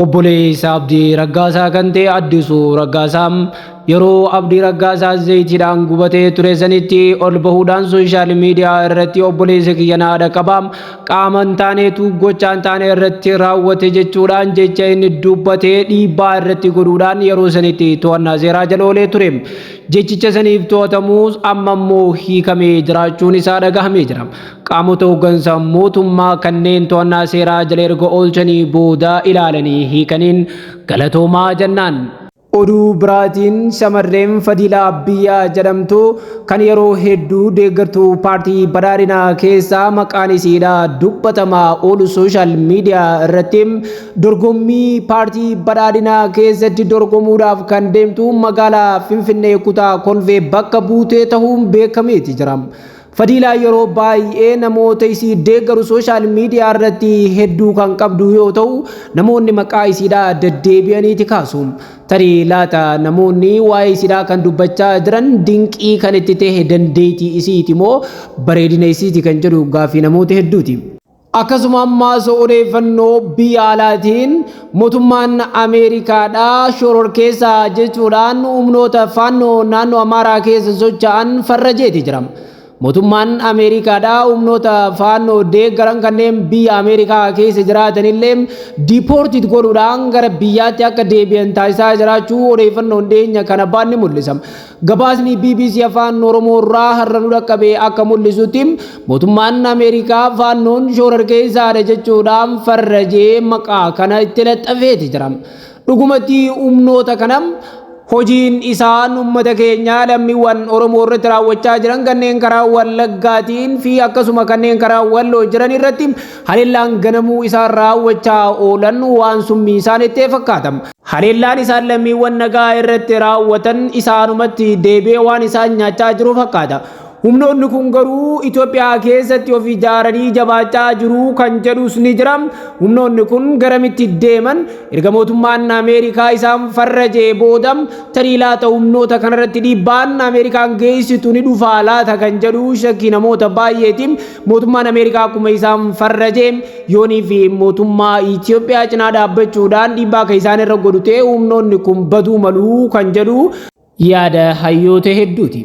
Obboleessa Abdii Raggaasaa kan ta'e Addisuu Raggaasaa yeroo Abdii Raggaasaa zayitiidhaan gubatee ture sanitti ol bahuudhaan sooshaal miidiyaa irratti obboleessa kiyya naadha qaba qaama hin taanetu gochaa hin taane irratti raawwate jechuudhaan jecha inni dubbatee dhiibbaa irratti godhuudhaan yeroo sanitti to'annaa seeraa jala oolee ture. Jechicha saniif to'atamuus amma immoo hiikamee jiraachuun isaa dhagahamee jira. Qaamota hooggansa mootummaa kanneen to'annaa seeraa jala erga oolchanii booda ilaalanii hiikaniin galatoomaa jennaan. Oduu biraatiin shamarreen Fadilaa Biyyaa jedhamtu kan yeroo hedduu deeggartuu paartii badhaadhinaa keessaa maqaan isiidha dubbatamaa oolu sooshaal miidiyaa irratti dorgommii paartii badhaadhinaa keessatti dorgomuudhaaf kan deemtu magaalaa Finfinnee kutaa Kolfee bakka buutee ta'uun beekameeti jira. Fadilaa yeroo baay'ee namoota isii deeggaru sooshaal miidiyaa irratti hedduu kan qabdu yoo ta'u namoonni maqaa isiidha deddeebi'aniiti kaasu. Tarii laata namoonni waa'ee isiidha kan dubbachaa jiran dinqii kan itti ta'e dandeettii isiiti moo bareedina isiiti kan jedhu gaaffii namoota hedduuti. Akkasuma ammaas odeeffannoo biyya alaatiin mootummaan Ameerikaadha shororkeessa jechuudhaan humnoota faannoo naannoo Amaaraa keessa socho'an farrajeeti jira. Mootummaan Ameerikaadha humnoota faannoo deeggaran kanneen biyya Ameerikaa keessa jiraatanillee diipoortiit godhuudhaan gara biyyaatti akka deebi'an taasisaa jiraachuu odeeffannoon dhiyeenya kana baanni mul'isa. Gabaasni BBC afaan Oromoo irraa har'a nu dhaqqabee akka mul'isutti mootummaan Ameerikaa faannoon shororkeessaadha jechuudhaan farrajee maqaa kana itti laxxafeeti jira. Dhugumatti humnoota kana hojiin isaan uummata keenya lammiiwwan Oromoo irratti raawwachaa jiran kanneen karaa Wallaggaatiin fi akkasuma kanneen karaa Walloo jiran irratti haleellaan ganamuu isaan raawwachaa oolan waan summii isaanitti fakkaata. Haleellaan isaan lammiiwwan nagaa irratti raawwatan isaanumatti deebi'ee waan isaan nyaachaa jiru fakkaata. Humnoonni kun garuu Itoophiyaa keessatti of ijaaranii jabaachaa jiru kan jedhus ni jira. Humnoonni kun garamitti deeman erga mootummaan Ameerikaa isaan farrajee booda tarii laata humnoota kanarratti dhiibbaan Ameerikaan geessitu ni dhufaa laata kan jedhu shakkii namoota baay'eetiin mootummaan Ameerikaa akkuma isaan farrajee yoonii fi mootummaa Itoophiyaa cinaa dhaabbachuudhaan dhiibbaa kan isaan irra godhute humnoonni kun baduu maluu kan jedhu yaada hayyoota hedduuti.